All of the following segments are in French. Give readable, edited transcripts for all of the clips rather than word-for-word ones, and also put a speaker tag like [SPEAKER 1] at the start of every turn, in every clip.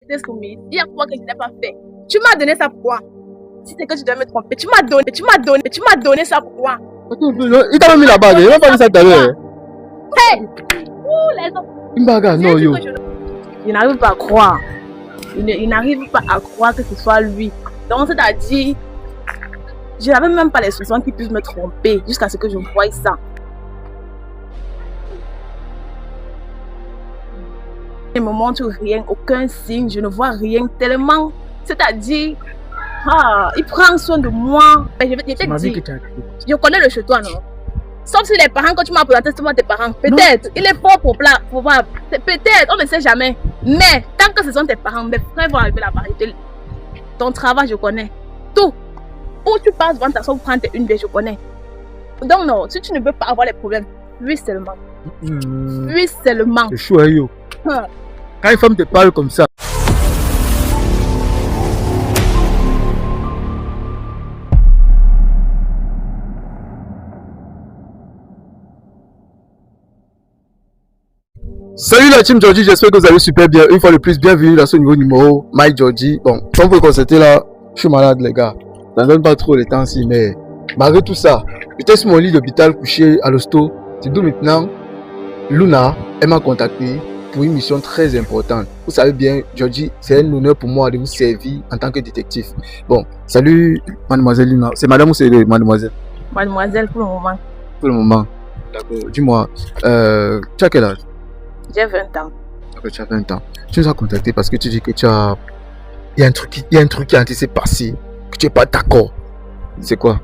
[SPEAKER 1] J'étais soumise. Il y a quoi que je n'ai pas fait. Tu m'as donné ça pourquoi? Si c'est que tu dois me tromper, tu m'as donné ça pourquoi?
[SPEAKER 2] Il t'a mis la bague, il m'a pas dit ça tout à l'heure.
[SPEAKER 1] Hey! Ouh, les hommes.
[SPEAKER 2] Une bagarre, non, yo.
[SPEAKER 1] Il n'arrive pas à croire. Il n'arrive pas à croire que ce soit lui. Donc, c'est-à-dire, je n'avais même pas l'expression qu'il puisse me tromper jusqu'à ce que je voie ça. Il ne me montre rien, aucun signe, je ne vois rien tellement. C'est-à-dire, il prend soin de moi. Je connais le chez toi, non? Sauf si les parents, quand tu m'as présenté, c'est tes parents. Peut-être, il est fort pour voir. Peut-être, on ne sait jamais. Mais tant que ce sont tes parents, mes frères vont arriver là-bas. Ton travail, je connais. Tout. Où tu passes devant ta soeur pour prendre une bière, je connais. Donc non, si tu ne veux pas avoir les problèmes, lui seulement. Lui seulement.
[SPEAKER 2] C'est chaud, yo. Quand une femme te parle comme ça. Salut la team Georgie, j'espère que vous allez super bien. Une fois de plus, bienvenue dans ce nouveau numéro, My Georgie. Bon, comme vous le constatez là, je suis malade les gars. Ça ne donne pas trop le temps si, mais malgré tout ça, j'étais sur mon lit d'hôpital couché à l'hosto. C'est d'où maintenant, Luna, elle m'a contacté pour une mission très importante. Vous savez bien, Georgie, c'est un honneur pour moi de vous servir en tant que détective. Bon, salut mademoiselle Luna. C'est madame ou c'est mademoiselle?
[SPEAKER 1] Mademoiselle pour le moment.
[SPEAKER 2] Pour le moment. D'accord. Dis-moi, tu as quel âge?
[SPEAKER 1] J'ai 20 ans.
[SPEAKER 2] D'accord, tu as 20 ans. Tu nous as contacté parce que tu dis que tu as... Il y a un truc qui s'est passé, que tu n'es pas d'accord. C'est quoi?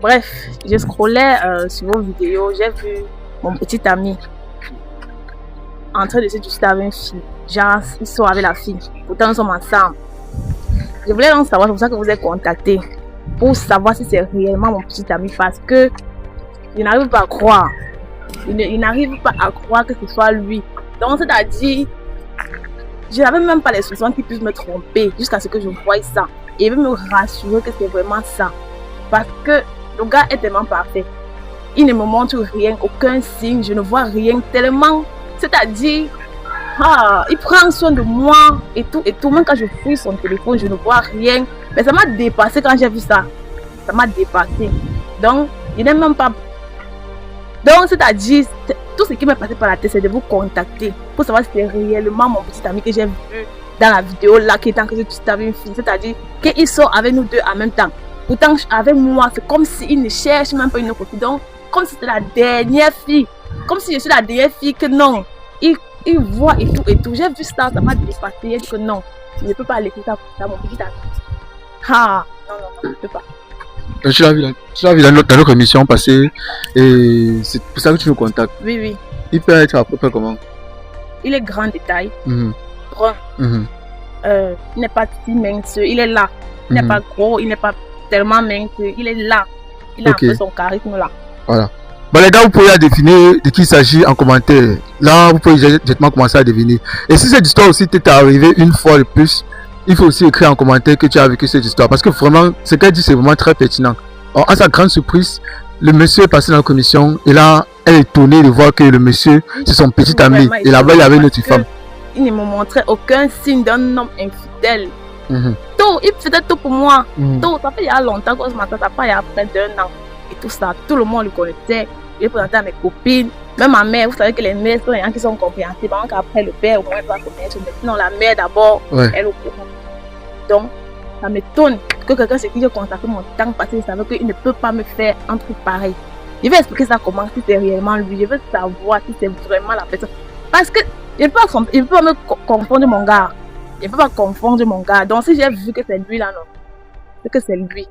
[SPEAKER 1] Bref, je scrollais sur vos vidéos, j'ai vu mon petit ami en train de se discuter avec une fille. Genre, ils sont avec la fille. Pourtant, nous sommes ensemble. Je voulais donc savoir, c'est pour ça que vous êtes contacté. Pour savoir si c'est réellement mon petit ami. Parce que il n'arrive pas à croire. Il n'arrive pas à croire que ce soit lui. Donc, c'est-à-dire, je n'avais même pas l'expression qu'il puisse me tromper jusqu'à ce que je voie ça. Et il veut me rassurer que c'est vraiment ça. Parce que le gars est tellement parfait. Il ne me montre rien, aucun signe, je ne vois rien tellement. C'est-à-dire, il prend soin de moi et tout. Même quand je fouille son téléphone, je ne vois rien. Mais ça m'a dépassé quand j'ai vu ça. Ça m'a dépassé. Donc, il n'est même pas... Donc, c'est-à-dire, tout ce qui m'est passé par la tête, c'est de vous contacter pour savoir si c'est réellement mon petit ami que j'ai vu dans la vidéo là, qui est en train de discuter avec une fille. C'est-à-dire qu'il sort avec nous deux en même temps. Pourtant, avec moi, c'est comme s'il ne cherche même pas une autre fille. Donc, comme si c'était la dernière fille. Comme si je suis la dernière fille que non. Il voit et tout. J'ai vu ça, ça m'a dépassé. Il dit que non, je ne peux pas laisser ça pour ça, mon petit ami. Non, je ne peux pas.
[SPEAKER 2] Tu l'as vu dans notre émission passée et c'est pour ça que tu nous contactes.
[SPEAKER 1] Oui.
[SPEAKER 2] Il peut être à peu près comment? Il
[SPEAKER 1] est grand de taille, brun. Il n'est pas si mince, il est là. Il n'est pas gros, il n'est pas tellement mince, il est là. Il a un peu son charisme là.
[SPEAKER 2] Voilà. Bon les gars, vous pouvez deviner de qui il s'agit en commentaire. Là, vous pouvez directement commencer à deviner. Et si cette histoire aussi t'est arrivée une fois de plus, il faut aussi écrire en commentaire que tu as vécu cette histoire. Parce que vraiment, ce qu'elle dit, c'est vraiment très pertinent. Alors, à sa grande surprise, le monsieur est passé dans la commission. Et là, elle est étonnée de voir que le monsieur, c'est son petit ami. Et là-bas, il y avait une autre femme.
[SPEAKER 1] Il ne me montrait aucun signe d'un homme infidèle. Tout, il faisait tout pour moi. Tout, ça fait il y a longtemps qu'on se matin, ça fait il y a près d'1 an. Et tout ça, tout le monde le connaissait. Il est présenté à mes copines. Même ma mère, vous savez que les mères sont les gens qui sont compréhensibles. Par exemple, après le père, au moins, il va connaître. Mais sinon, la mère d'abord, elle au courant. Donc, ça m'étonne que quelqu'un se dise contacter mon temps passé. Il savait qu'il ne peut pas me faire un truc pareil. Je vais expliquer ça comment, si c'est réellement lui. Je veux savoir si c'est vraiment la personne. Parce que je ne peux pas me confondre mon gars. Je ne peux pas confondre mon gars. Donc, si j'ai vu que c'est lui là, non. C'est que c'est lui.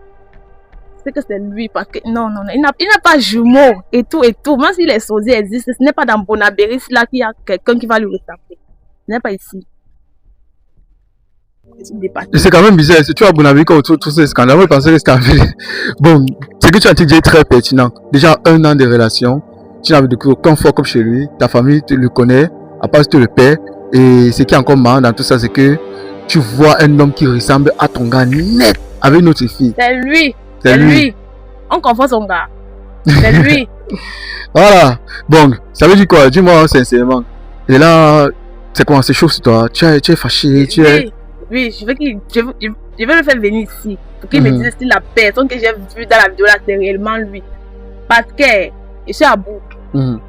[SPEAKER 1] C'est que c'est lui parce que non, il n'a pas jumeau et tout. Même si les sosies existent, ce n'est pas dans Bonabéris là qu'il y a quelqu'un qui va lui ressembler. Ce n'est pas ici.
[SPEAKER 2] Et c'est quand même bizarre, si tu as Bonabéris quand autour de tous ces scandales, moi je pensais que c'était un fait. Bon, ce que tu as dit est très pertinent. Déjà 1 an de relation, tu n'avais de aucun fort comme chez lui, ta famille te le connaît, à part que le père. Et ce qui est encore marrant dans tout ça, c'est que tu vois un homme qui ressemble à ton gars net avec une autre fille.
[SPEAKER 1] C'est lui. C'est lui. On confond son gars. C'est lui.
[SPEAKER 2] Voilà. Bon, ça veut dire quoi? Dis-moi sincèrement. Et là, C'est comment? C'est chaud sur toi? Tu es fâché? Tu es...
[SPEAKER 1] Oui, je veux le faire venir ici. Pour qu'il me dise si la personne que j'ai vue dans la vidéo là, c'est réellement lui. Parce que je suis à bout.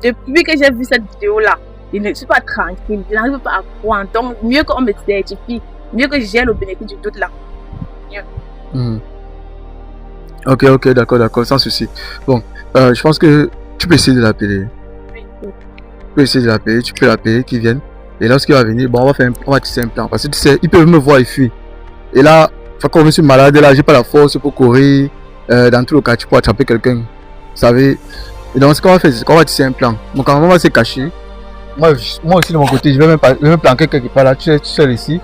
[SPEAKER 1] Depuis que j'ai vu cette vidéo là, je ne suis pas tranquille. Je n'arrive pas à croire. Donc, mieux qu'on me certifie, mieux que j'ai le bénéfice du doute là. Mieux.
[SPEAKER 2] Ok, d'accord, sans souci. Bon, je pense que tu peux essayer de l'appeler.
[SPEAKER 1] Oui.
[SPEAKER 2] Tu peux essayer de l'appeler, tu peux l'appeler, qu'il vienne. Et lorsqu'il va venir, bon, on va tisser un plan. Parce que tu sais, ils peuvent me voir et fuir. Et là, quand je suis malade, là, j'ai pas la force pour courir. Dans tout le cas, tu peux attraper quelqu'un. Vous savez. Et donc, ce qu'on va faire, c'est qu'on va tisser un plan. Mon camarade va se cacher. Moi aussi, de mon côté, je vais me planquer quelque part là. Tu es ici.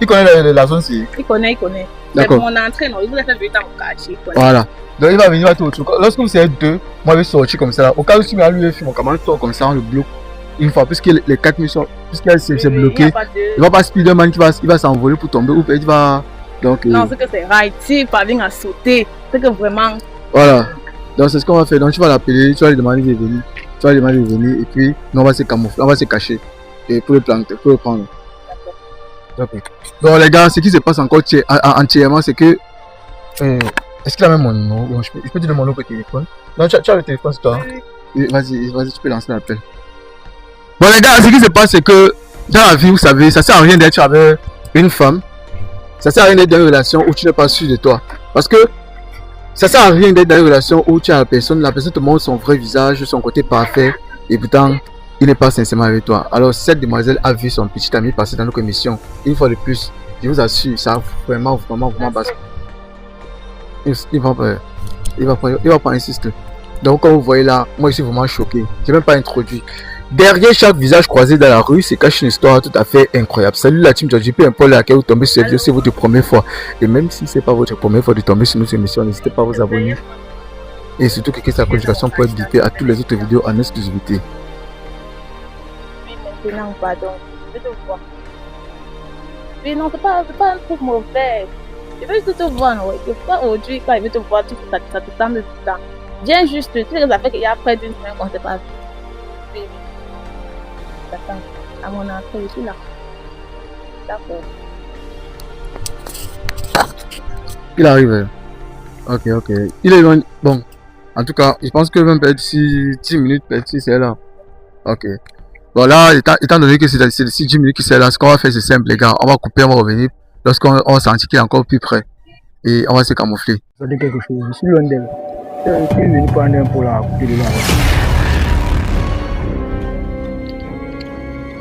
[SPEAKER 2] Il connaît la zone ici.
[SPEAKER 1] Il connaît.
[SPEAKER 2] D'accord.
[SPEAKER 1] Mon entrée, non, il vous a fait venir dans mon quartier.
[SPEAKER 2] Voilà. Donc, il va venir à tout autour. Lorsque vous êtes deux, moi, je vais sortir comme ça. Au cas où si lui, mon camarade sort comme ça, on le bloque. Une fois, puisque les 4 missions, puisqu'elle s'est bloquée, il va pas Spider-Man qui va s'envoler pour tomber ou il va. Donc,
[SPEAKER 1] non, c'est que c'est right. Si parvient à sauter, c'est que vraiment.
[SPEAKER 2] Voilà. Donc, c'est ce qu'on va faire. Donc, tu vas l'appeler, tu vas lui demander de venir. Et puis, nous, on va se camoufler, on va se cacher. Et pour le planter, pour le prendre. D'accord. Donc, les gars, ce qui se passe encore entièrement, c'est que. Est-ce qu'il a même mon numéro? Bon, je peux te donner mon numéro de téléphone. Non, tu as le téléphone sur toi. Oui. Vas-y, tu peux lancer l'appel. Bon les gars, ce qui se passe c'est que dans la vie, vous savez, ça sert à rien d'être avec une femme. Ça sert à rien d'être dans une relation où tu n'es pas sûr de toi. Parce que ça sert à rien d'être dans une relation où tu as la personne te montre son vrai visage, son côté parfait, et pourtant il n'est pas sincèrement avec toi. Alors cette demoiselle a vu son petit ami passer dans notre émission. Une fois de plus, je vous assure, ça a vraiment basé. Il va pas insister. Donc comme vous voyez là, moi je suis vraiment choqué. Je n'ai même pas introduit. Derrière chaque visage croisé dans la rue se cache une histoire tout à fait incroyable. Salut la team Georgie, peu importe laquelle vous tombez sur cette vidéo, c'est votre première fois. Et même si ce n'est pas votre première fois de tomber sur notre émission, n'hésitez pas à vous abonner. Et surtout cliquez sur la notification pour être guidé à toutes les autres vidéos en exclusivité.
[SPEAKER 1] Oui, maintenant, pardon. Je vais te voir. Oui, non, c'est pas un truc mauvais. Je veux juste te voir, non. Je pas aujourd'hui, quand je vais te voir, ça te semble bizarre. Viens juste, tu sais que ça fait qu'il y a près d'une semaine qu'on ne s'est pas vu. Oui. Attends, à mon entrée, je suis là. D'accord.
[SPEAKER 2] Il arrive. Ok. Il est loin. Bon, en tout cas, je pense que même peut-être 10 minutes, peut-être si c'est là. Ok. Bon là, étant donné que c'est 10 minutes qui c'est là, ce qu'on va faire c'est simple les gars. On va couper, on va revenir lorsqu'on va sentir qu'il est encore plus près. Et on va se camoufler.
[SPEAKER 3] Ça dit quelque chose, je suis loin d'elle. Je suis venu prendre un pot là, à côté de là.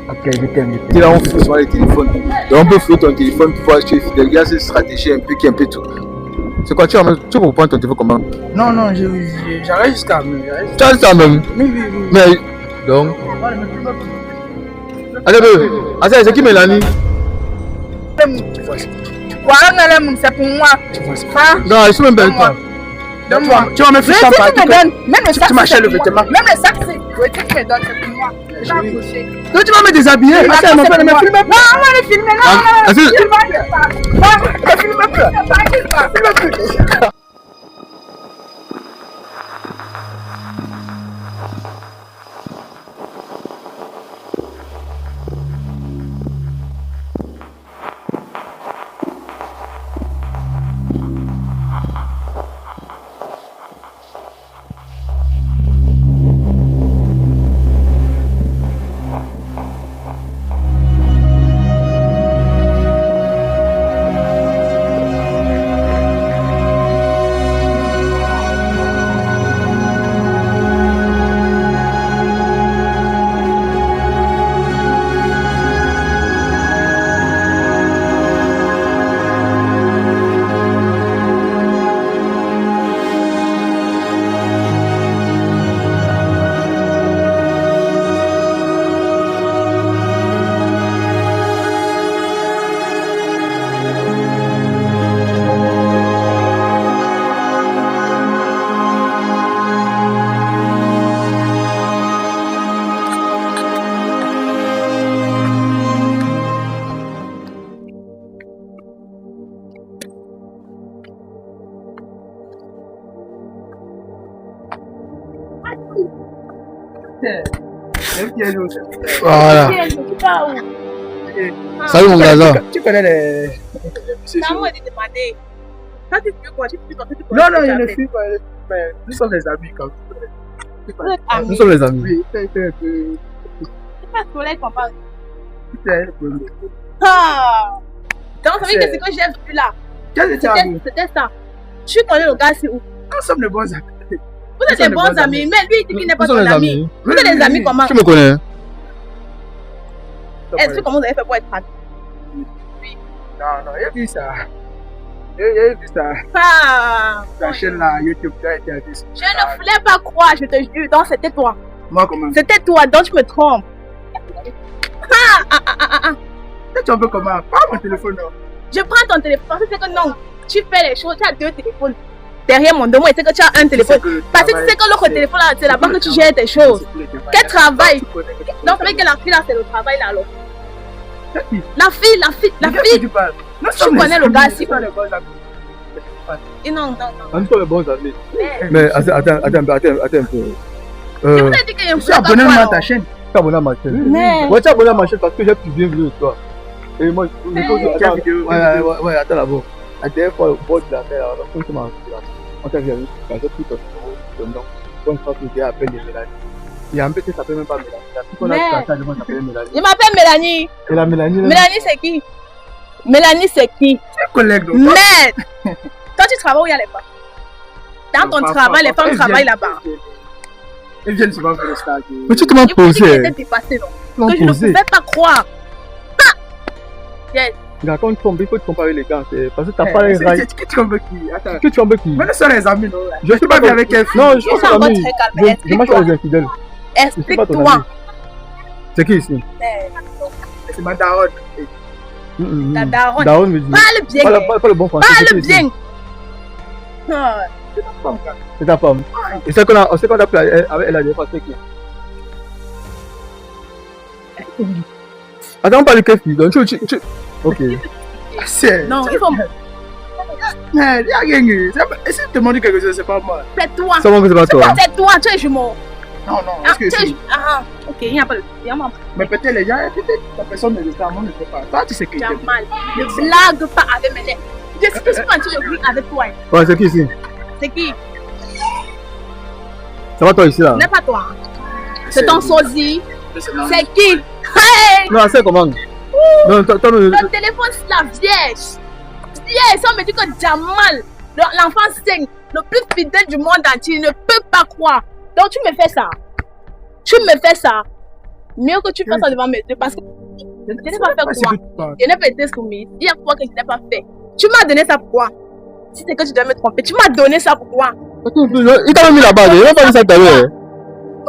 [SPEAKER 3] Ok, je t'aime.
[SPEAKER 2] Et là, on fait souvent les téléphones. Donc, on peut fouiller ton téléphone pour voir si tu es fidèle. Il y a cette stratégie un peu qui est un peu tout. C'est quoi, tu vas prendre ton téléphone comment?
[SPEAKER 3] Non, j'arrête jusqu'à même.
[SPEAKER 2] Tu as ça même?
[SPEAKER 3] Oui.
[SPEAKER 2] Mais, donc. Allez, c'est qui Mélanie?
[SPEAKER 3] Voilà, c'est pour moi.
[SPEAKER 2] Non, je suis même belle toi.
[SPEAKER 3] Tu vas me faire ça par
[SPEAKER 2] tu m'achètes le vêtement.
[SPEAKER 3] Même les sacs, c'est tu me donnes, c'est pour moi.
[SPEAKER 2] Donc tu vas me déshabiller. Attends, mon frère, ne me filme pas.
[SPEAKER 3] Non, on va le filmer. Non, filme pas.
[SPEAKER 2] Voilà. Salut mon gars.
[SPEAKER 3] Tu connais les.
[SPEAKER 1] C'est à moi de demander. Quand tu fais quoi? Tu fais quoi?
[SPEAKER 3] Non, non, je ne suis pas. Mais nous sommes les amis quand même.
[SPEAKER 1] Vous êtes amis.
[SPEAKER 2] Nous sommes les amis.
[SPEAKER 3] Oui, c'est un peu.
[SPEAKER 1] C'est pas collègue qu'on parle.
[SPEAKER 3] C'est un peu.
[SPEAKER 1] Ah! Donc, ça veut dire que ce que j'ai vu là,
[SPEAKER 3] Quel était amis?
[SPEAKER 1] c'était ça. Tu connais le gars, c'est où?
[SPEAKER 3] Nous sommes les bons amis.
[SPEAKER 1] Vous êtes des bons amis, mais lui, il dit qu'il n'est pas
[SPEAKER 2] Nous
[SPEAKER 1] ton
[SPEAKER 2] sommes les
[SPEAKER 1] ami.
[SPEAKER 2] amis.
[SPEAKER 1] Vous êtes des amis comment?
[SPEAKER 2] Tu me connais?
[SPEAKER 1] Est-ce que comment vous avez fait pour être amis?
[SPEAKER 3] Non, non, j'ai vu ça. J'ai vu ça.
[SPEAKER 1] Ah!
[SPEAKER 3] La chaîne là, YouTube, tu as été à
[SPEAKER 1] Je ne voulais pas croire, je te jure. Donc, c'était toi.
[SPEAKER 3] Moi, comment?
[SPEAKER 1] C'était toi, donc tu me trompes. Ah!
[SPEAKER 3] Tu es un peu comment? Pas mon téléphone, non.
[SPEAKER 1] Je prends ton téléphone parce que c'est que non, tu fais les choses, tu as deux téléphones derrière mon dos, moi, c'est que tu as un téléphone. Parce que tu sais que l'autre téléphone là, c'est là-bas que tu gères tes choses. Quel travail? Donc, c'est que la fille là, c'est le travail là, alors. La fille. Tu connais le gars si. Et non.
[SPEAKER 2] Nous sommes les bons amis. Mais attends un peu.
[SPEAKER 1] Je vous ai dit qu'il y a un
[SPEAKER 3] Tu es abonné à ta chaîne.
[SPEAKER 2] Tu es abonné à ma chaîne.
[SPEAKER 1] Mais.
[SPEAKER 2] Ouais, tu es abonné à ma chaîne parce que j'ai plus bien vu de toi. Et moi, ouais, attends là-bas. La dernière fois, au bord de la mer, on t'a vu, j'ai pris ton numéro, donc je pense que j'ai appelé Mélanie. Il y a un peu qui s'appelle même pas Mélanie. La fille qu'on a traité, elle s'appelle Mélanie.
[SPEAKER 1] Je m'appelle Mélanie.
[SPEAKER 2] Et la Mélanie là.
[SPEAKER 1] Mélanie, c'est qui? Mélanie, c'est qui?
[SPEAKER 3] Collègue, donc.
[SPEAKER 1] Mais. Toi, tu travailles où il y a les femmes? Dans ton travail, les femmes travaillent là-bas.
[SPEAKER 3] Ils viennent souvent faire le stage.
[SPEAKER 2] Mais tu te m'as posé.
[SPEAKER 1] Que je ne pouvais pas croire. Yes.
[SPEAKER 2] Regarde, quand tu tombes, il faut te comparer les gars. Parce que t'as pas les rails.
[SPEAKER 3] Qui tu tombes qui? Attends.
[SPEAKER 2] Que tu tombes qui?
[SPEAKER 3] Mais nous sommes les amis, non?
[SPEAKER 2] Je suis pas
[SPEAKER 3] bien avec elle.
[SPEAKER 2] Non, je
[SPEAKER 1] Ils
[SPEAKER 2] suis
[SPEAKER 1] sont
[SPEAKER 2] pas
[SPEAKER 1] encore
[SPEAKER 2] ami.
[SPEAKER 1] très calmes.
[SPEAKER 2] Je marche avec les infidèles.
[SPEAKER 1] Explique-toi.
[SPEAKER 2] C'est qui ici?
[SPEAKER 3] C'est ma daronne.
[SPEAKER 1] Ta daronne.
[SPEAKER 2] Daronne me dit.
[SPEAKER 1] Parle bien.
[SPEAKER 2] Pas le bon français.
[SPEAKER 1] Parle bien. Ah.
[SPEAKER 2] C'est ta femme. Et c'est qu'on a pris avec elle a des fois, c'est qui? Attends, on parle de quelle fille? Donc, ok.
[SPEAKER 3] C'est.
[SPEAKER 1] Non, il faut.
[SPEAKER 3] Mais il y a rien. Est-ce que tu demandes quelque chose? C'est pas moi.
[SPEAKER 1] C'est toi.
[SPEAKER 2] C'est moi que c'est pas toi.
[SPEAKER 1] C'est toi, tu es jumeau.
[SPEAKER 3] Non,
[SPEAKER 1] Ah,
[SPEAKER 3] est-ce que c'est.
[SPEAKER 1] ok, il n'y a pas de.
[SPEAKER 3] Mais peut-être les gens, peut-être la personne ne le sait, moi ne sais pas. Toi, tu sais que.
[SPEAKER 1] Jamal, ne blague pas avec mes lèvres. Je suis pas en train de rire avec toi.
[SPEAKER 2] Ouais, c'est qui ici?
[SPEAKER 1] C'est qui?
[SPEAKER 2] Ça va toi ici là?
[SPEAKER 1] Ce n'est pas toi. C'est ton sosie. C'est qui? Hey!
[SPEAKER 2] Non, c'est comment? Non, toi,
[SPEAKER 1] Le téléphone, c'est la vierge. Vierge, ça me dit que Jamal, l'enfant sain, le plus fidèle du monde entier, ne peut pas croire. Donc tu me fais ça. Tu me fais ça. Mieux que tu fasses ça devant mes yeux parce que je n'ai pas fait quoi. Je n'ai pas été soumise. Il y a quoi que je n'ai pas fait. Tu m'as donné ça pourquoi? Si c'est que tu dois me tromper, tu m'as donné ça pourquoi?
[SPEAKER 2] Il t'a même mis la bague, il n'a pas mis ça tout à l'heure.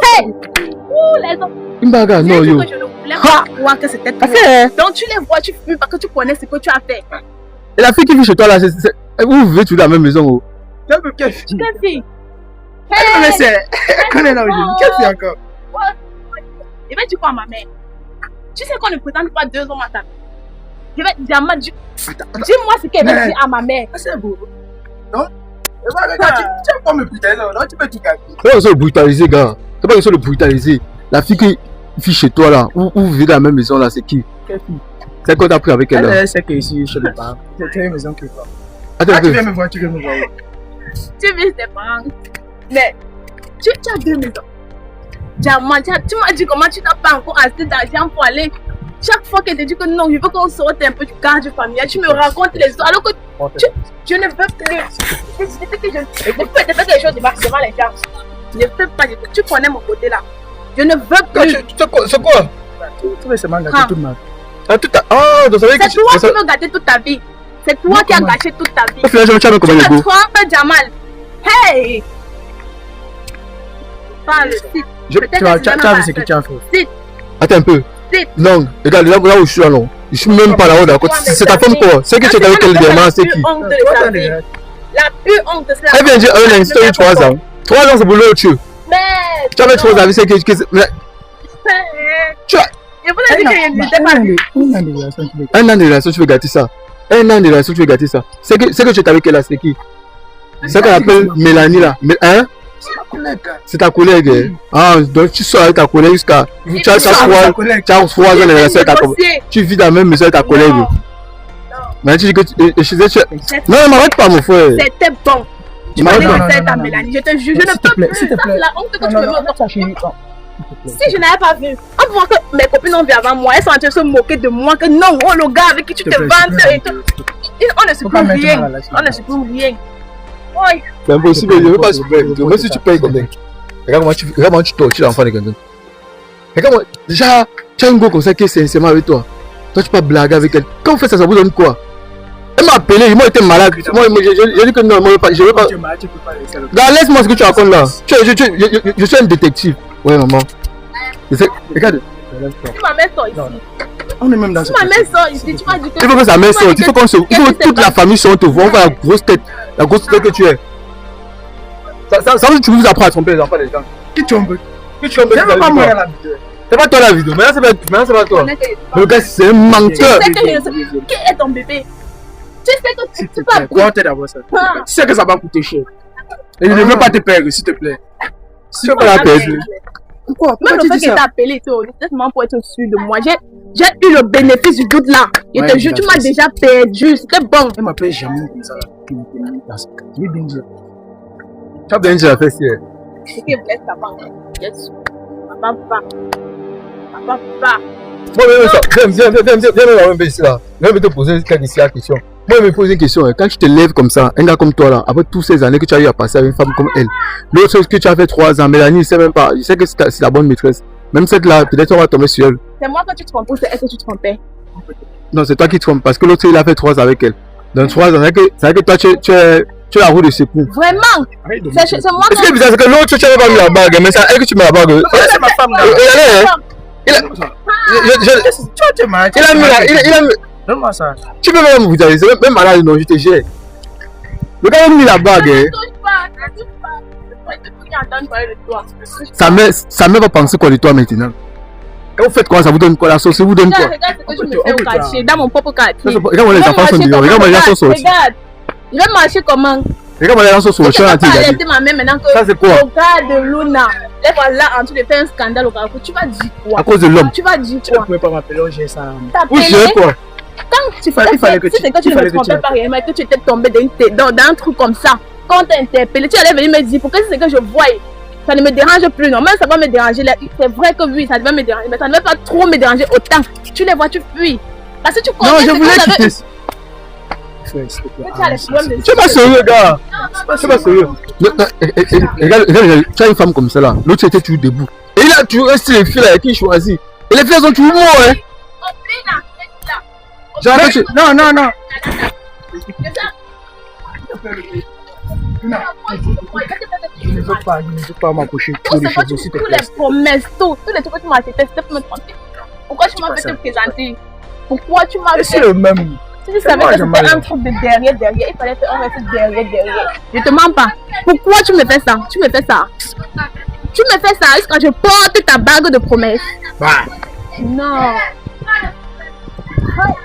[SPEAKER 1] Hey! Ouh, les hommes.
[SPEAKER 2] Une bagarre, non, yo.
[SPEAKER 1] Je ne voulais pas croire que c'était toi. Donc tu les vois, tu fumes parce que tu connais ce que tu as fait.
[SPEAKER 2] Et la fille qui vit chez toi là, vous vivez tous dans la même maison, oh.
[SPEAKER 3] Quelle fille?
[SPEAKER 1] Quelle fille?
[SPEAKER 3] Elle connaissait. Elle connaît là aujourd'hui. Quelle fille encore?
[SPEAKER 1] Je vais dire quoi à ma mère? Tu sais qu'on ne présente pas 2 hommes à ta mère. Je vais dire, dis-moi ce qu'elle va dire à ma mère.
[SPEAKER 3] C'est beau. Non? Tu vas pas me brutaliser, non? Tu peux tout gagner.
[SPEAKER 2] C'est pas que c'est le brutaliser, gars. C'est pas que c'est le brutaliser. La fille qui vit chez toi là, ou vous vivez dans la même maison là, c'est qui?
[SPEAKER 3] Quelle fille?
[SPEAKER 2] C'est quoi t'as pris avec elle là?
[SPEAKER 3] Elle sait que ici, chez mes parents. C'est une maison que toi.
[SPEAKER 2] Attends,
[SPEAKER 3] Tu viens me voir, tu viens me voir.
[SPEAKER 1] Tu vis tes parents. Mais tu as 2 maisons. Jamal, tu m'as dit comment tu n'as pas encore assez d'argent pour aller. Chaque fois qu'elle te dit que non, je veux qu'on sorte un peu du cadre familial, tu me racontes les histoires alors que je ne veux plus. Je peux te faire quelque chose devant les gens. Je ne peux pas. Tu connais mon côté là. Je ne veux plus.
[SPEAKER 2] C'est quoi?
[SPEAKER 3] Tu veux seulement gâter toute ma vie.
[SPEAKER 2] Ah, donc ça veut dire que
[SPEAKER 1] c'est toi qui veux gâter toute ta vie. C'est toi qui as gâché toute ta vie.
[SPEAKER 2] Tu me
[SPEAKER 1] trompes, Jamal. Hey! Parle,
[SPEAKER 3] tu as vu ce que tu as fait.
[SPEAKER 2] Attends un peu. Non, regarde, là où je suis là, non. Je suis même pas là-haut d'accord. C'est ta femme quoi? C'est que tu es avec elle dernièrement, c'est qui?
[SPEAKER 1] La plus honte de cela.
[SPEAKER 2] Elle vient dire un instant 3 ans. 3 ans c'est pour l'autre.
[SPEAKER 1] Mais.
[SPEAKER 2] Tu avais 3 ans, c'est que. Tu as.
[SPEAKER 1] Je vous ai dit que n'était pas.
[SPEAKER 2] Un an de relation, tu veux gâter ça. Un an de relation, tu veux gâter ça. C'est que tu es avec elle là, c'est qui? C'est qu'on appelle Mélanie là. Hein?
[SPEAKER 3] C'est ma collègue.
[SPEAKER 2] C'est ta collègue. Hein? Ah, donc tu sors avec ta collègue jusqu'à. Tu as 3 ans de relation avec ta collègue. Tu vis dans la même maison avec ta collègue.
[SPEAKER 1] Non.
[SPEAKER 2] Mais tu dis que chez elle, tu. Non, ne m'arrête pas, mon frère.
[SPEAKER 1] C'était bon. Tu m'as dit que c'était ta Mélanie. Je te jure, je ne peux plus.
[SPEAKER 3] S'il te plaît.
[SPEAKER 1] La honte que tu me mets au
[SPEAKER 3] chérie.
[SPEAKER 1] Si je n'avais pas vu, en voyant que mes copines ont vu avant moi, elles sont en train de se moquer de moi, que non, oh le gars avec qui tu te vantes et tout. On ne supprime rien. On ne supprime rien. Oui.
[SPEAKER 2] C'est impossible, je ne veux pas supprimer. Même si tu payes combien. Regarde comment tu tortures l'enfant de quelqu'un. Regarde moi, déjà, tu as un gars comme ça qui est sincèrement avec toi. Toi, tu peux blaguer avec elle. Quand vous faites ça, ça vous donne quoi? Elle m'a appelé, moi j'étais malade. Moi, j'ai dit que non, je veux pas. Laisse-moi ce que tu racontes là. Je suis un détective. Ouais, maman. Regarde.
[SPEAKER 1] Tu m'amènes ça ici.
[SPEAKER 3] On est même dans ce.
[SPEAKER 1] Tu m'amènes ça ici. Tu m'as dit que.
[SPEAKER 2] Il faut que sa mère sorte. Il faut que toute la famille sorte te voir. On voit la grosse tête que tu es. Ça veut dire que tu vous apprends à tromper les enfants des gens.
[SPEAKER 3] Qui trompe?
[SPEAKER 2] C'est
[SPEAKER 3] pas moi la vidéo.
[SPEAKER 2] C'est pas toi la vidéo. Maintenant, c'est pas toi. Le gars, c'est un menteur.
[SPEAKER 1] Tu sais que je ne sais plus qui est ton bébé. Tu sais que tu peux
[SPEAKER 3] Quoi t'es d'abord ça? Tu sais que ça va coûter cher. Et je ne veux pas te perdre, s'il te plaît.
[SPEAKER 2] Tu peux pas la perdre.
[SPEAKER 3] Pourquoi?
[SPEAKER 1] Même le fait que t'as appelé, honnêtement, pour être sûr de moi, j'ai eu le bénéfice du doute là. Je te jure, tu m'as déjà perdu. C'était bon.
[SPEAKER 3] Elle m'appelle jamais comme ça. Je vais bien dire.
[SPEAKER 2] Tu as bien dit la fête hier.
[SPEAKER 1] C'est que blesse ta maman. Yes. Papa va. Papa va.
[SPEAKER 2] Viens ici là. Viens me te poser quelques questions. Moi, je me pose une question. Quand tu te lèves comme ça, un gars comme toi là, après toutes ces années que tu as eu à passer avec une femme comme elle, l'autre chose que tu as fait 3 ans, Mélanie, je sais même pas. Je sais que c'est la bonne maîtresse. Même cette là, peut-être on va tomber sur elle.
[SPEAKER 1] C'est moi que tu te trompes ou c'est elle que tu te trompais?
[SPEAKER 2] Non, c'est toi qui te trompes parce que l'autre il a fait 3 ans avec elle. Dans 3 ans, c'est vrai que toi tu es la roue de secours.
[SPEAKER 1] Vraiment? C'est moi.
[SPEAKER 2] Ce qui est bizarre, c'est que l'autre tu n'avais pas mis la bague, mais c'est elle que tu mets la bague.
[SPEAKER 3] C'est ma femme là.
[SPEAKER 2] Il a mis.
[SPEAKER 3] Donne-moi ça.
[SPEAKER 2] Tu peux même vous dire, c'est même malade, non, je te gère. Le gars a mis la bague.
[SPEAKER 1] Ne touche pas.
[SPEAKER 2] Sa mère va penser quoi de toi maintenant? Quand vous faites quoi, ça vous donne quoi? La sauce vous donne quoi?
[SPEAKER 1] Regarde ce que je me fais au quartier, dans mon propre quartier.
[SPEAKER 2] Regarde, les enfants sont dehors. Regarde, les gens sont sortis.
[SPEAKER 1] Regarde, je vais marcher comment?
[SPEAKER 2] Regarde, les gens sont sortis.
[SPEAKER 1] Je ne vais pas arrêter ma mère maintenant que
[SPEAKER 2] ça c'est quoi?
[SPEAKER 1] Regarde Luna. Les voilà en train de faire un scandale au Carrefour. Tu vas dire quoi?
[SPEAKER 2] À cause de l'homme.
[SPEAKER 1] Tu vas dire
[SPEAKER 3] Tu ne
[SPEAKER 1] quoi?
[SPEAKER 3] pouvais pas m'appeler, j'ai ça.
[SPEAKER 2] Oui, j'ai quoi?
[SPEAKER 1] Quand tu
[SPEAKER 3] il fallait que
[SPEAKER 1] tu sais que tu ne me trompais pas réellement et que tu étais tombé dans un truc comme ça, quand on t'a interpellé, tu allais venir me dire pourquoi c'est ce que je vois. Ça ne me dérange plus, non, même ça va me déranger. C'est vrai que oui, ça devait me déranger, mais ça ne va pas trop me déranger autant. Tu les vois, tu fuis. Parce que tu connais.
[SPEAKER 2] Non, je voulais quitter. Tu es pas sérieux, gars. Tu es pas sérieux. Regarde, tu as une femme comme ça là. L'autre était toujours debout. Et il a toujours resté les filles avec qui il choisit. Et les filles sont toujours mortes, hein.
[SPEAKER 3] Non. Je ne veux pas m'accoucher.
[SPEAKER 1] Tous les promesses, tous les trucs que tu m'as acheté, c'était pour me tromper. Pourquoi tu m'as fait te présenter? Pourquoi tu m'as fait...
[SPEAKER 3] C'est le même.
[SPEAKER 1] Si tu savais que c'était un truc de derrière, il fallait faire un truc derrière. Je te mens pas. Pourquoi tu me fais ça? Tu me fais ça jusqu'à je porte ta bague de promesse.
[SPEAKER 3] Bah.
[SPEAKER 1] Non.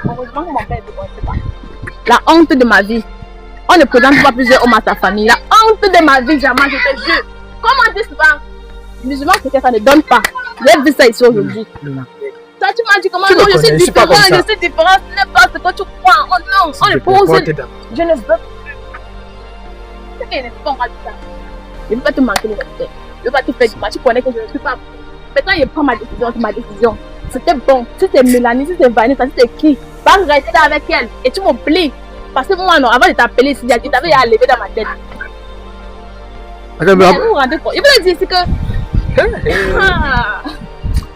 [SPEAKER 1] Heureusement que mon père ne connaissait pas. La honte de ma vie. On ne présente pas plusieurs hommes à sa famille. La honte de ma vie, jamais, je te jure. Comment dire souvent? Musulman, c'est que ça ne donne pas. J'ai vu ça ici aujourd'hui. Ça, tu m'as dit comment non, je suis différent, ce n'est pas ce que tu crois. Oh non, on est posé. Je ne veux plus. C'est qu'il ne faut pas ça. Je ne veux pas te manquer le respect. Je ne veux pas te faire du mal. Tu connais que je ne suis pas. Maintenant, je prends ma décision, c'est ma décision. C'était bon. Si c'est Mélanie, si c'est Vanessa, si c'est qui, va rester avec elle. Et tu m'oublies. Parce que moi, non, avant de t'appeler, si tu t'avais à lever dans ma tête. Vous vous rendez compte? Il veut dire c'est que.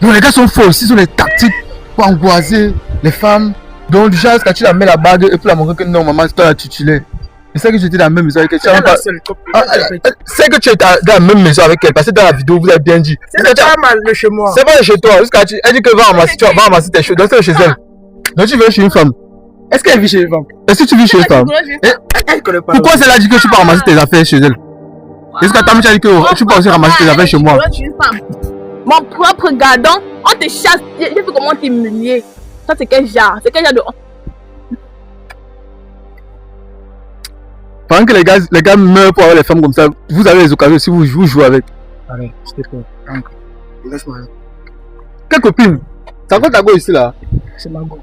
[SPEAKER 2] Non, les gars sont faux. Ils ont des tactiques pour angoisser les femmes. Donc, du genre, quand tu la mets la bague et puis la montrer que non, maman, c'est toi la titulaire. Et c'est que j'étais dans la même maison avec elle. C'est que tu étais dans la même maison avec elle. Parce que dans la vidéo, vous avez bien dit.
[SPEAKER 3] C'est pas mal de chez moi.
[SPEAKER 2] C'est pas chez toi. Elle dit que va ramasser tes choses. Donc, c'est chez elle. Donc, tu viens chez une femme.
[SPEAKER 3] Est-ce qu'elle vit chez une femme?
[SPEAKER 2] Est-ce que tu vis chez une femme?
[SPEAKER 3] Elle connaît pas.
[SPEAKER 2] Pourquoi celle-là dit que tu peux ramasser tes affaires chez elle? Est-ce que ta mère dit que tu peux aussi ramasser tes affaires chez moi?
[SPEAKER 1] Mon propre gardon, on te chasse. Je sais comment t'humilier. Ça, c'est quel genre? C'est quel genre de.
[SPEAKER 2] Pendant que les gars meurent pour avoir les femmes comme ça, vous avez les occasions si vous jouez avec.
[SPEAKER 3] Allez, s'il te plaît. Laisse-moi.
[SPEAKER 2] Quelle copine? C'est encore ta go ici là?
[SPEAKER 3] C'est ma go.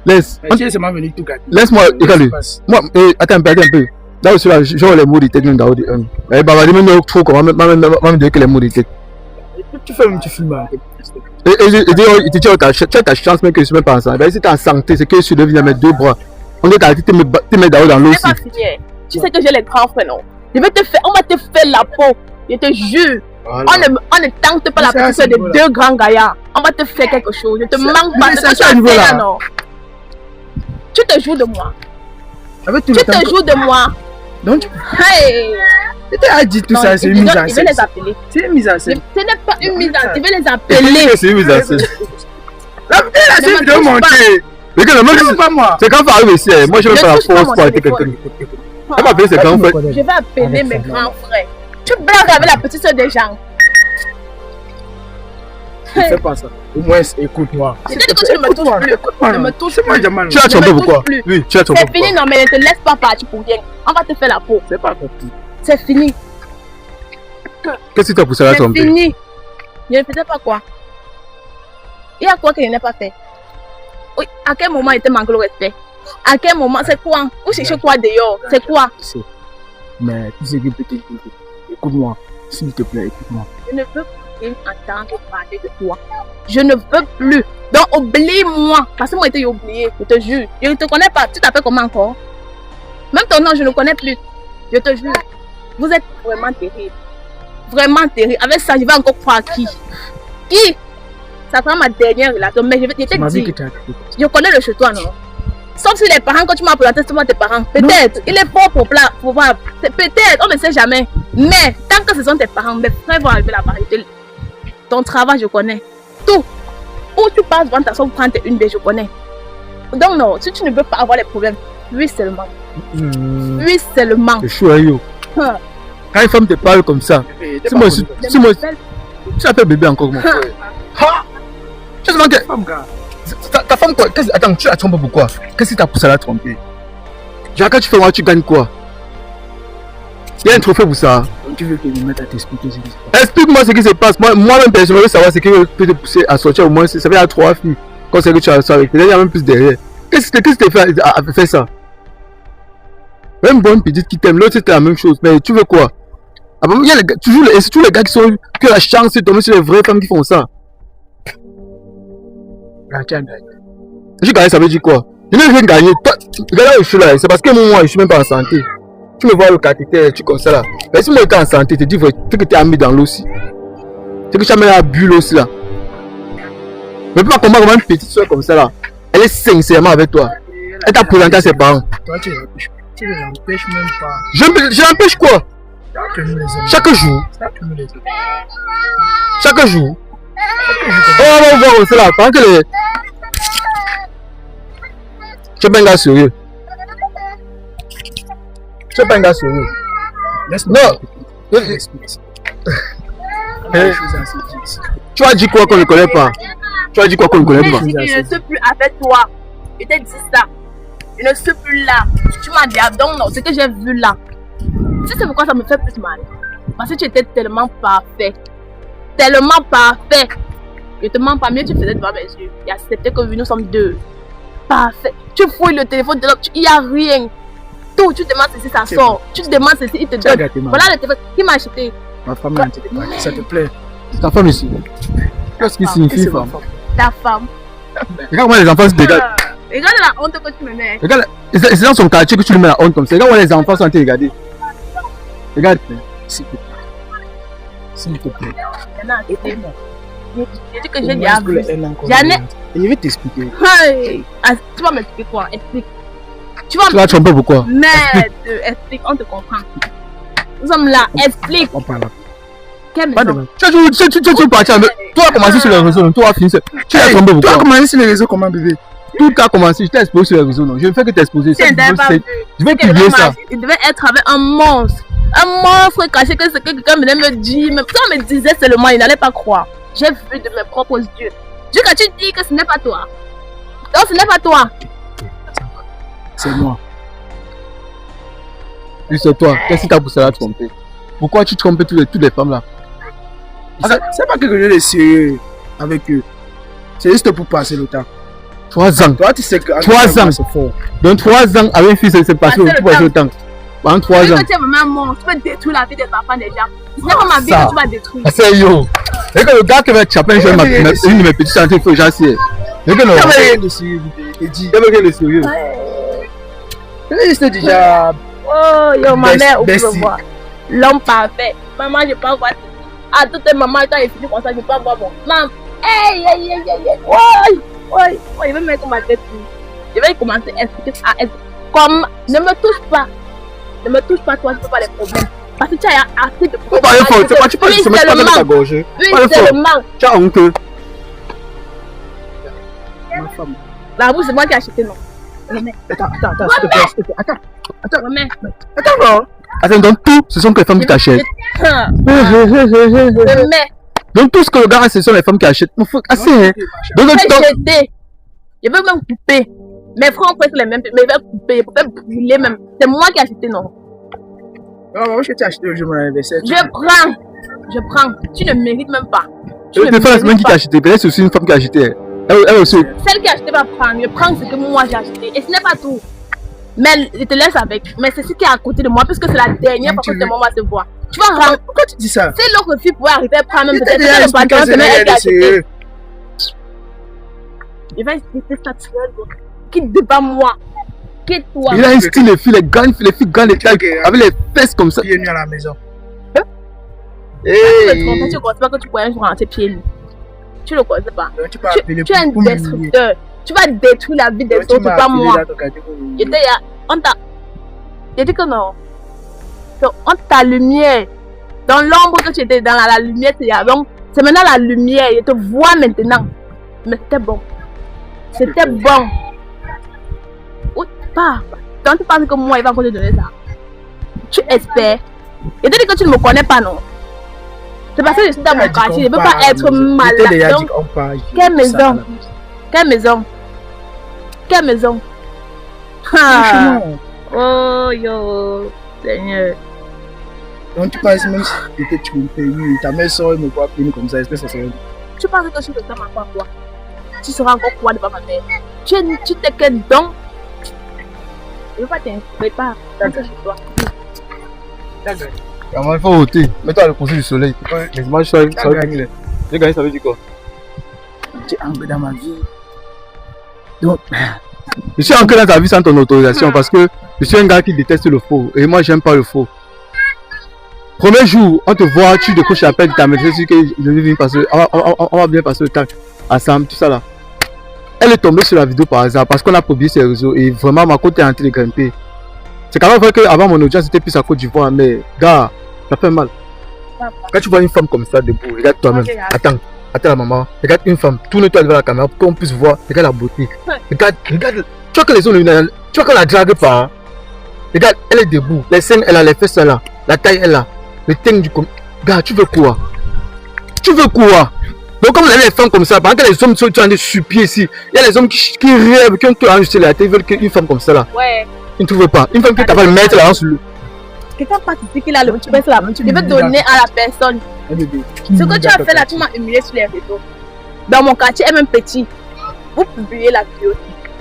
[SPEAKER 2] Laisse.
[SPEAKER 3] C'est ma venue tout gâter.
[SPEAKER 2] Laisse-moi, regarde. Moi, attends un peu. Là aussi, là, genre les mots de tête, même dans le un. Eh, bah, même trop, comment, même dire que les mots de tête.
[SPEAKER 3] Tu fais un petit film.
[SPEAKER 2] Et il te dit, tu as ta chance, même que je suis même pas ensemble. Si tu es en santé, c'est que je suis devenu à mettre 2 bras. On est à te mettre dans l'eau aussi.
[SPEAKER 1] Tu sais que j'ai les grands frères, non? On va te faire la peau. Je te jure. Voilà. On ne tente pas la position de 2 grands gaillards. On va te faire quelque chose. Je te manque pas.
[SPEAKER 3] C'est ça, niveau là.
[SPEAKER 1] Non. Tu te joues de moi.
[SPEAKER 3] Tu
[SPEAKER 1] te joues de moi.
[SPEAKER 3] Donc,
[SPEAKER 1] hey.
[SPEAKER 3] Tu as dit tout ça, c'est une mise en scène.
[SPEAKER 1] Je vais les appeler.
[SPEAKER 3] C'est une mise en scène.
[SPEAKER 1] Ce n'est pas une mise en scène. Je vais les appeler.
[SPEAKER 2] C'est une mise en scène.
[SPEAKER 3] C'est une vidéo montée.
[SPEAKER 2] Mais que le mec,
[SPEAKER 3] c'est pas moi.
[SPEAKER 2] C'est quand ça arrive ici. Moi, je vais faire la force pour arrêter quelqu'un. Elle va appeler ses grands frères.
[SPEAKER 1] Je vais appeler mes grands frères. Tu blagues avec la petite soeur des gens.
[SPEAKER 3] Ne fais pas ça. Au moins, écoute-moi.
[SPEAKER 1] C'est-à-dire que tu ne me touches plus.
[SPEAKER 3] Écoute-moi.
[SPEAKER 1] Ne me touche
[SPEAKER 3] C'est moi,
[SPEAKER 1] plus.
[SPEAKER 3] Jamal.
[SPEAKER 2] Tu as trompé pourquoi? Oui, tu as trompé.
[SPEAKER 1] C'est fini, non, mais ne te laisse pas partir pour rien. On va te faire la peau.
[SPEAKER 3] C'est pas compris.
[SPEAKER 1] C'est fini.
[SPEAKER 2] Qu'est-ce que tu as poussé à la tromper?
[SPEAKER 1] C'est fini. Je ne faisais pas quoi? Il y a quoi que je n'ai pas fait? Oui, à quel moment il te manque le respect? À quel moment? C'est quoi? Vous cherchez quoi dehors? C'est quoi?
[SPEAKER 3] Mais tu sais que peut-être. Écoute-moi. S'il te plaît, écoute-moi.
[SPEAKER 1] Je ne veux plus entendre parler de toi. Je ne veux plus. Donc oublie-moi. Parce que moi, j'ai oublié. Je te jure. Je ne te connais pas. Tu t'appelles comment encore? Même ton nom, je ne connais plus. Je te jure. Vous êtes vraiment terrible. Vraiment terrible. Avec ça, je vais encore croire qui? Qui? Ça sera ma dernière relation. Mais je vais te dire. Je connais le chez toi, non? Sauf si les parents, quand tu m'as présenté, c'est moi tes parents. Peut-être. Il est fort pour voir. Peut-être. On ne sait jamais. Mais tant que ce sont tes parents, mes frères vont arriver la vérité. Ton travail, je connais. Tout. Où tu passes devant ta soeur, prendre une baie, je connais. Donc non, si tu ne veux pas avoir les problèmes, oui seulement. Oui seulement.
[SPEAKER 2] C'est chaud, yo. Quand une femme te parle comme ça, c'est moi, tu l'appelles bébé encore, mon frère. Tu sais que ta femme, quoi? Attends, tu la trompes pourquoi? Qu'est-ce qui t'a poussé à la tromper? Genre, quand tu fais moi, tu gagnes quoi? Il y a un trophée pour ça.
[SPEAKER 3] Tu veux que je me mette à t'expliquer ce qui se
[SPEAKER 2] passe? Explique-moi ce qui se passe. Moi-même, personnellement, je veux savoir ce qui peut te pousser à sortir au moins. Ça fait à 3 filles. Quand c'est que tu as ça avec. Peut-être il y a même plus derrière. Qu'est-ce que tu te fait à faire ça? Même bonne petite qui t'aime, l'autre c'était la même chose. Mais tu veux quoi? Il y a toujours les gars qui ont la chance de tomber sur les vraies femmes qui font ça. J'ai gagné, ça veut dire quoi? Je n'ai rien gagné. Toi, regarde là où je suis là, c'est parce que moi, je suis même pas en santé. Tu me vois le cathéter, tu comme ça là. Mais si moi j'étais en santé, tu te dis que tu as mis dans l'eau aussi. C'est que tu as mis la bulle aussi là. Mais pas comment une petite soeur comme ça là. Elle est sincèrement avec toi. Elle t'a présenté à ses parents.
[SPEAKER 3] Toi, tu ne l'empêches même pas.
[SPEAKER 2] Je l'empêche quoi? Chaque jour. Chaque jour. On va voir aussi là. Pendant que les. Tu es pas un gars sérieux. Tu es pas un gars sérieux. Non. Tu as dit quoi qu'on ne connaît pas? Tu as dit quoi qu'on ne connaît pas?
[SPEAKER 1] Je ne suis plus avec toi. Je t'ai dit ça. Je ne suis plus là. Tu m'as dit, donc non, ce que j'ai vu là. Tu sais pourquoi ça me fait plus mal? Parce que tu étais tellement parfait. Tellement parfait. Je te mens pas, mieux tu faisais devant mes yeux. Et accepté que nous sommes 2. Parfait. Tu fouilles le téléphone de l'autre, il n'y a rien. Tout, tu demandes ceci, ça sort. Tu demandes ceci, il te donne. Voilà le téléphone. Qui m'a acheté?
[SPEAKER 3] Ma femme m'a acheté. Ça te plaît?
[SPEAKER 2] C'est ta femme ici. Qu'est-ce qui signifie femme?
[SPEAKER 1] Ta femme.
[SPEAKER 2] Regarde comment les enfants se dégagent.
[SPEAKER 1] Regarde la honte que tu me mets.
[SPEAKER 2] Regarde, c'est dans son quartier que tu lui mets la honte comme ça. Regarde où les enfants sont en train de regarder. Regarde.
[SPEAKER 3] S'il te plaît. S'il te plaît.
[SPEAKER 1] J'ai dit que j'ai déjà vu.
[SPEAKER 3] Je vais t'expliquer.
[SPEAKER 1] Hey. Tu vas m'expliquer quoi? Explique.
[SPEAKER 2] Tu vas tromper pourquoi?
[SPEAKER 1] Merde, explique, on te comprend. Nous sommes là, explique.
[SPEAKER 3] On parle.
[SPEAKER 1] Quelle maison?
[SPEAKER 2] Tu partir avec. Toi as commencé sur les réseaux, toi as fini. Tu as trompé pourquoi?
[SPEAKER 3] Toi as commencé sur les réseaux comment bébé?
[SPEAKER 2] Tout a commencé, je t'ai exposé sur les réseaux, non? Je ne fais que t'exposer. Je vais publier ça.
[SPEAKER 1] Il devait être avec un monstre. Un monstre caché que ce que quelqu'un venait me dire. Mais quand on me disait seulement, il n'allait pas croire. J'ai vu de mes propres yeux. Dieu, quand tu dis que ce n'est pas toi. Non, ce n'est pas toi.
[SPEAKER 3] C'est moi.
[SPEAKER 2] Oui, c'est toi. Qu'est-ce qui t'a poussé à la tromper? Pourquoi tu trompes toutes les femmes là?
[SPEAKER 3] C'est pas quelque chose de sérieux avec eux. C'est juste pour passer le temps.
[SPEAKER 2] 3 ans.
[SPEAKER 3] Toi, tu sais que
[SPEAKER 2] 3 ans.
[SPEAKER 3] c'est fort.
[SPEAKER 2] Donc 3 ans avec une fille, c'est passé le temps. Pendant 3 ans.
[SPEAKER 1] Quand tu es vraiment mort, tu peux détruire la vie des enfants des gens. Ce n'est pas ma vie que tu vas détruire.
[SPEAKER 2] C'est yo. Et que le gars qui va te chaper, une de mes petites chantiers, il faut que j'assieds. Et que non.
[SPEAKER 3] Il n'y avait rien de sérieux.
[SPEAKER 2] Il n'y avait rien de sérieux.
[SPEAKER 3] C'était déjà.
[SPEAKER 1] Oh, yo, ma mère,
[SPEAKER 3] Bessie.
[SPEAKER 1] vous pouvez voir. L'homme parfait. Maman, je peux voir. À toutes les mamans, quand il finit comme ça, je peux voir mon. Maman, hey. Ouais, il veut mettre ma tête. Je vais commencer à expliquer ça. Comme, ne me touche pas. Ne me touche pas, toi, tu peux pas les problèmes. Parce que tu as assez de problèmes.
[SPEAKER 2] Pas fort, c'est pas tu peux
[SPEAKER 1] Oui,
[SPEAKER 2] se mettre
[SPEAKER 1] c'est le
[SPEAKER 2] dans ta
[SPEAKER 1] manque.
[SPEAKER 2] gorge.
[SPEAKER 1] Oui,
[SPEAKER 2] Pas
[SPEAKER 1] c'est
[SPEAKER 2] fort.
[SPEAKER 1] le manque.
[SPEAKER 2] Tu as honte.
[SPEAKER 3] Ma femme.
[SPEAKER 1] La boue, c'est moi qui ai acheté, non. Remets.
[SPEAKER 3] Attends, s'il te plaît. Attends.
[SPEAKER 1] Remets.
[SPEAKER 3] Attends, non.
[SPEAKER 2] Attends, donc tout, ce sont que les femmes qui t'achètent.
[SPEAKER 1] Remets.
[SPEAKER 2] Donc tout ce que le gars a, ce sont les femmes qui achètent. Il faut assez. Hein. Donc,
[SPEAKER 1] Je vais jeter. Je vais même couper. Mes frères ont presque les mêmes, mais je vais couper. Je peux brûler même. C'est moi qui ai acheté, non.
[SPEAKER 3] Non, moi, je t'ai acheté le jour de mon anniversaire.
[SPEAKER 1] Je prends. Tu ne mérites même pas.
[SPEAKER 2] Tu ne fais la semaine qui t'a acheté. Peut-être c'est aussi une femme qui a acheté. Elle aussi.
[SPEAKER 1] Celle qui a acheté va prendre. Je prends ce que moi j'ai acheté. Et ce n'est pas tout. Mais je te laisse avec. Mais c'est ce qui est à côté de moi, puisque c'est la dernière fois que tes mamans se voient. Tu vas rendre.
[SPEAKER 3] Pourquoi tu dis ça?
[SPEAKER 1] Si l'autre fille pouvait arriver à prendre même
[SPEAKER 3] Je t'ai
[SPEAKER 1] peut-être
[SPEAKER 3] déjà
[SPEAKER 1] le
[SPEAKER 3] expliqué
[SPEAKER 1] pantalon,
[SPEAKER 3] que
[SPEAKER 1] c'est même elle qui a
[SPEAKER 3] c'est
[SPEAKER 1] acheté.
[SPEAKER 3] sérieux.
[SPEAKER 1] Je vais expliquer ça tout seul. Quitte devant moi. Quitte-toi.
[SPEAKER 2] Il a un style, les filles gagnent les tailles avec les fesses comme ça.
[SPEAKER 3] Pieds nus à la maison.
[SPEAKER 1] Tu ne connais pas que tu pourrais un jour rentrer pieds nus. Tu ne le connais pas.
[SPEAKER 3] Donc, tu peux appeler
[SPEAKER 1] Tu es un
[SPEAKER 3] pour
[SPEAKER 1] destructeur. Tu vas détruire la vie des
[SPEAKER 3] Donc, tu
[SPEAKER 1] autres,
[SPEAKER 3] m'as
[SPEAKER 1] pas
[SPEAKER 3] appelé
[SPEAKER 1] moi.
[SPEAKER 3] là, donc, à dire que-
[SPEAKER 1] J'étais là. On t'a. J'ai dit que non. Donc, on ta lumière. Dans l'ombre que tu étais dans la lumière, c'est là. Donc, c'est maintenant la lumière. Je te vois maintenant. Mais c'était bon. C'était bon. Où tu pars? Quand tu penses que moi, il va encore te donner ça. Tu espères. Je te dis que tu ne me connais pas, non? C'est parce que je suis dans mon quartier. Je ne peux pas être
[SPEAKER 3] Je t'ai
[SPEAKER 1] malade.
[SPEAKER 3] déjà dit
[SPEAKER 1] Donc,
[SPEAKER 3] qu'on parle.
[SPEAKER 1] quelle maison? Quelle maison? Quelle maison? Ah.
[SPEAKER 3] Franchement.
[SPEAKER 1] Oh yo, Seigneur.
[SPEAKER 3] Donc tu penses même si tu étais trompé, oui, ta mère sort me voit pieds nus comme ça, est-ce que ça serait...
[SPEAKER 1] Tu penses que je suis le temps encore quoi? Tu seras encore quoi devant ma mère? Tu t'es qu'un don. Je ne veux pas t'inspirer, pas. Rentre chez toi.
[SPEAKER 2] Il faut ôter. Mets-toi à le conseil du soleil. Les images sont gagnées. J'ai gagné, ça veut dire quoi?
[SPEAKER 3] Tu es entré dans ma vie. Donc,
[SPEAKER 2] Je suis entré dans ta vie sans ton autorisation parce que je suis un gars qui déteste le faux. Et moi, j'aime pas le faux. Premier jour, on te voit, tu décroches l'appel de ta maîtresse, tu dis que je vais venir passer, on va bien passer le temps ensemble, tout ça là. Elle est tombée sur la vidéo par hasard parce qu'on a publié ses réseaux et vraiment ma côte est en train de grimper. C'est quand même vrai qu'avant mon audience c'était plus à Côte d'Ivoire, mais gars, ça fait mal. Quand tu vois une femme comme ça debout, regarde toi-même. Attends la maman, regarde une femme, tourne-toi devant la caméra pour qu'on puisse voir, regarde la beauté. Regarde, tu vois que les zones, tu vois qu'elle la drague pas. Hein? Regarde, elle est debout, les seins elle a, les fesses là, la taille elle a, le teint du com. Gars, tu veux quoi? Tu veux quoi? Donc comme vous avez les femmes comme ça, pendant que les hommes sont en train de supplier ici, il y a les hommes qui rêvent, qui ont tout enregistré la télé, ils veulent qu'une femme comme ça là.
[SPEAKER 1] Ouais.
[SPEAKER 2] Ils ne trouvent pas. Une femme qui est capable de mettre la hanche sur le.
[SPEAKER 1] Quelqu'un passe ici qu'il a le petit là. Je vais donner à la personne. Ce que tu as fait là, tu m'as humilié sur les réseaux. Dans mon quartier, est même petit. Vous publiez la vidéo.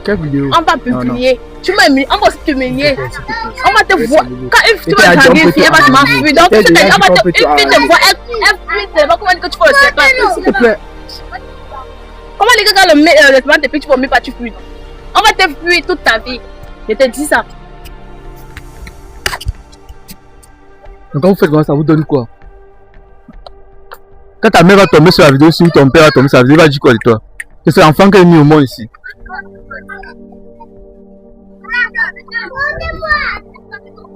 [SPEAKER 3] quelle vidéo?
[SPEAKER 1] On va publier. Tu m'as humilié. On va aussi t'humilier. On va te voir. Quand une fille
[SPEAKER 3] Et
[SPEAKER 1] va
[SPEAKER 3] t'as
[SPEAKER 1] draguer
[SPEAKER 3] dit,
[SPEAKER 1] ici, elle va se m'enfuir. Donc,
[SPEAKER 3] t'as
[SPEAKER 1] tu te dis,
[SPEAKER 3] dit,
[SPEAKER 1] on va te.
[SPEAKER 3] tu peux
[SPEAKER 1] Une fille te voit, elle fuit. C'est pas comment dire que tu fais le serpent.
[SPEAKER 3] S'il te plaît.
[SPEAKER 1] Comment dire que quand le serpent te pique, tu vomis pas, tu fuis. On va te fuir toute ta vie. Je te dis ça.
[SPEAKER 2] Donc quand vous faites comme ça vous donne quoi? Quand ta mère va tomber sur la vidéo, si ton père va tomber sur la vidéo, il va dire quoi de toi? C'est cet enfant qui est mis au monde ici.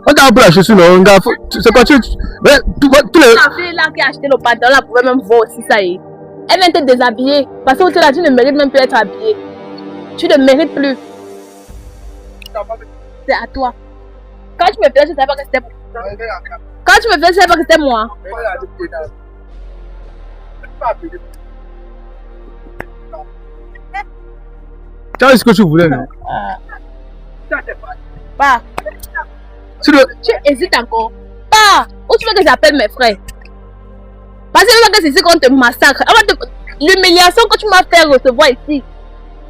[SPEAKER 2] On t'a appris la chaussure, non, gars, c'est quoi tu... Ouais, tous les...
[SPEAKER 1] La fille là qui a acheté le pantalon, elle pouvait même voir aussi ça y est. Elle vient te déshabiller. Parce que là, tu ne mérites même plus d'être habillée. Tu ne mérites plus. C'est à toi. Quand tu me faisais, je ne savais pas que c'était moi. Quand tu me faisais, je ne savais pas que c'était moi.
[SPEAKER 2] Tu as ce que tu voulais, non?
[SPEAKER 1] Pas.
[SPEAKER 2] Tu le...
[SPEAKER 1] Tu hésites encore. Pas. Ou tu veux que j'appelle mes frères? Parce que c'est ici qu'on te massacre. L'humiliation que tu m'as fait recevoir ici,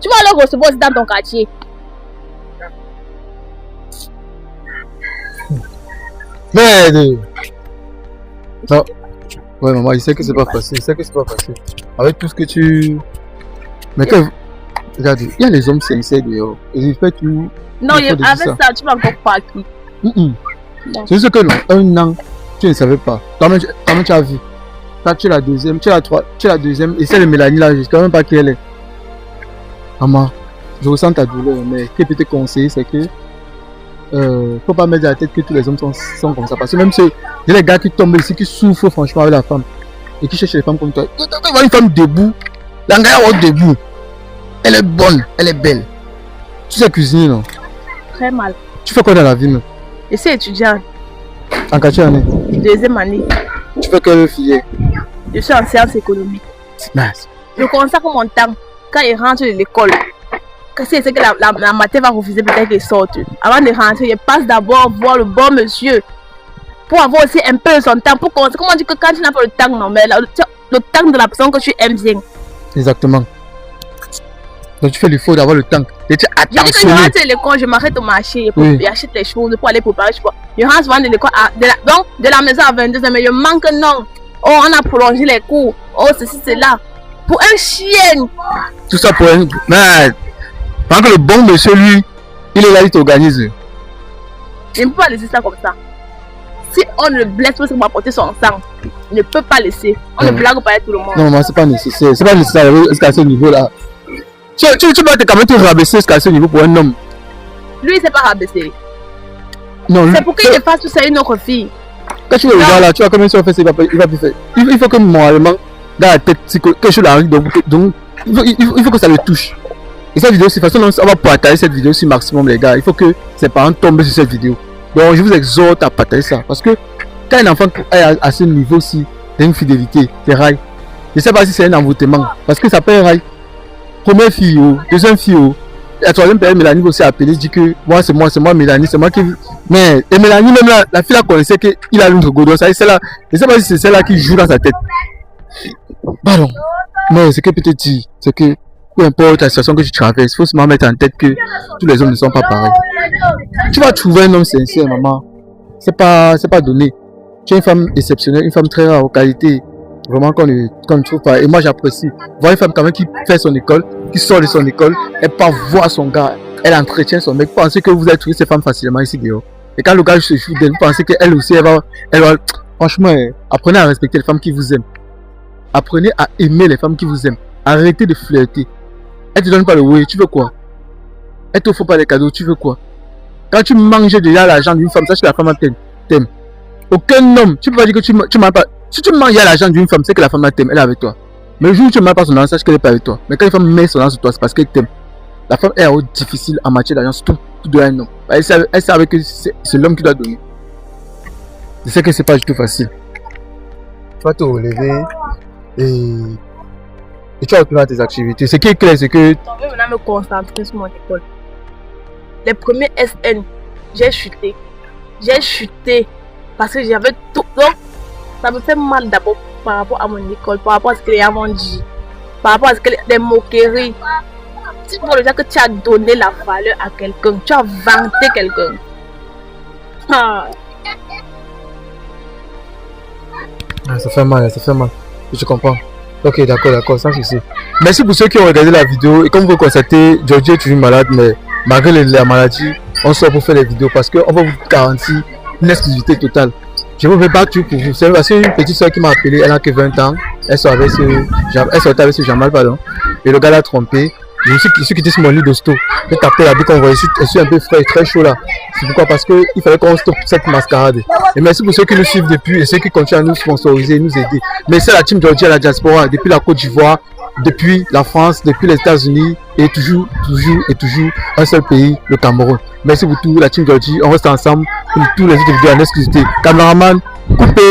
[SPEAKER 1] tu vas le recevoir aussi dans ton quartier.
[SPEAKER 2] Merde. Non. Ouais, maman, il sait que c'est pas facile. Il sait que c'est pas facile. Avec tout ce que tu... Mais que... Regarde, il y a les hommes sincères dehors. Et ils font tout...
[SPEAKER 1] Non, avec ça, tu vas encore partir.
[SPEAKER 2] C'est juste que non, un an, tu ne savais pas. Toi-même, tu as vu. Là, tu es la deuxième, tu es la troisième, tu es la deuxième. Et celle de Mélanie là, je ne sais quand même pas qui elle est. Maman, je ressens ta douleur, mais ce que je peux te conseiller, c'est que faut pas mettre dans la tête que tous les hommes sont comme ça. Parce que même si il y a des gars qui tombent ici, qui souffrent franchement avec la femme et qui cherchent les femmes comme toi. Tu vois une femme debout, la gars debout. Elle est bonne, elle est belle. Tu sais cuisiner, non?
[SPEAKER 1] Très mal.
[SPEAKER 2] Tu fais quoi dans la vie, non?
[SPEAKER 1] Je suis étudiante.
[SPEAKER 2] En quelle année?
[SPEAKER 1] Deuxième année.
[SPEAKER 2] Tu fais quelle filière?
[SPEAKER 1] Je suis en sciences économiques.
[SPEAKER 2] Nice.
[SPEAKER 1] Je consacre mon temps quand il rentre de l'école. Quand c'est que la matinée va refuser peut-être qu'il sorte. Avant de rentrer, il passe d'abord voir le bon monsieur. Pour avoir aussi un peu de son temps. Comment on dit que quand tu n'as pas le temps, non, mais le temps de la personne que tu aimes bien.
[SPEAKER 2] Exactement. Donc tu fais l'effort d'avoir le temps. Et tu
[SPEAKER 1] Je dis que je rentre de l'école, je m'arrête au marché pour acheter les choses, pour aller préparer. Je rentre souvent de l'école, donc de la maison à 22h, mais je manque non. Oh, on a prolongé les cours. Oh, ceci, cela. Pour un chien.
[SPEAKER 2] Tout ça pour un... Mais, pendant que le bon monsieur, lui, il est là, il t'organise.
[SPEAKER 1] Je ne peux pas laisser ça comme ça. Si on le blesse parce qu'on va porter son sang, on ne peut pas laisser. On ne blague pas avec tout le monde.
[SPEAKER 2] Non, c'est pas nécessaire. C'est pas nécessaire jusqu'à ce niveau-là. Tu vas quand même te rabaisser jusqu'à ce niveau pour un homme.
[SPEAKER 1] Lui, il ne s'est pas rabaissé.
[SPEAKER 2] Non,
[SPEAKER 1] c'est pour qu'il te fasse tout ça une autre fille.
[SPEAKER 2] Quand tu le regardes là, tu vois comment il va faire, il va plus faire. Il faut que moralement, dans la tête, quelque chose arrive, donc il faut que ça le touche. Et cette vidéo, c'est de toute façon, on va partager cette vidéo sur maximum, les gars. Il faut que ses parents tombent sur cette vidéo. Donc, je vous exhorte à partager ça. Parce que quand un enfant est à ce niveau-ci d'infidélité, c'est rail. Je ne sais pas si c'est un envoûtement. Parce que ça peut être rail. Première fille, deuxième fille, la troisième période, Mélanie aussi a appelé, dit que moi, c'est moi, Mélanie, c'est moi qui. Mais, et Mélanie, même là, la fille, la connaissait qu'il a l'autre godon. Ça, c'est là. Je ne sais pas si c'est celle-là qui joue dans sa tête. Pardon. Mais ce que je peux te dire, c'est que peu importe la situation que tu traverses, il faut seulement mettre en tête que tous les hommes ne sont pas pareils. Tu vas trouver un homme sincère, maman. C'est pas donné. Tu es une femme exceptionnelle, une femme très rare aux qualités. Vraiment qu'on ne trouve pas. Et moi j'apprécie. Voir une femme quand même qui fait son école, qui sort de son école, elle part voir son gars, elle entretient son mec. Pensez que vous allez trouver ces femmes facilement ici dehors. Et quand le gars se fout d'elle, vous pensez qu'elle aussi, elle va. Franchement, apprenez à respecter les femmes qui vous aiment. Apprenez à aimer les femmes qui vous aiment. Arrêtez de flirter. Elle te donne pas le oui, tu veux quoi? Elle te fait pas les cadeaux, tu veux quoi? Quand tu manges déjà l'argent d'une femme, sache que la femme t'aime. Aucun homme, tu peux pas dire que tu manges pas. Si tu manges l'argent d'une femme, c'est que la femme t'aime, elle est avec toi. Mais le jour où tu ne manges pas son argent, sache qu'elle n'est pas avec toi. Mais quand une femme met son argent sur toi, c'est parce qu'elle t'aime. La femme est difficile en matière d'argent, surtout de un homme. Elle sait que c'est l'homme qui doit donner. Je sais que c'est pas du tout facile. Tu vas te relever et tu vas retourner à tes activités. Ce qui est clair, c'est que...
[SPEAKER 1] Je vais maintenant me concentrer sur mon école. Les premiers SN, j'ai chuté. Parce que j'avais tout. Donc, ça me fait mal d'abord par rapport à mon école, par rapport à ce que les gens m'ont dit, par rapport à ce que les moqueries. Tu vois déjà que tu as donné la valeur à quelqu'un, tu as vanté quelqu'un.
[SPEAKER 2] Ça fait mal. Je comprends. Ok, d'accord, sans souci. Merci pour ceux qui ont regardé la vidéo. Et comme vous constatez, Georgie est toujours malade, mais malgré la maladie, on sort pour faire les vidéos parce qu'on va vous garantir une exclusivité totale. Je vous fais battre pour vous. C'est parce qu'une petite soeur qui m'a appelé, elle n'a que 20 ans. Elle sortait avec ce Jamal, pardon. Et le gars l'a trompé. Je suis quitté sur mon lit d'hosto. J'ai tapé la boucle qu'on voyait. Je suis un peu frais, très chaud là. C'est pourquoi? Parce qu'il fallait qu'on stoppe cette mascarade. Et merci pour ceux qui nous suivent depuis et ceux qui continuent à nous sponsoriser, nous aider. Merci à la team Georgie, à la diaspora, depuis la Côte d'Ivoire, depuis la France, depuis les États-Unis et toujours un seul pays, le Cameroun. Merci pour tout, la team Georgie. On reste ensemble pour tous les autres vidéos en exclusivité. Cameraman, coupé.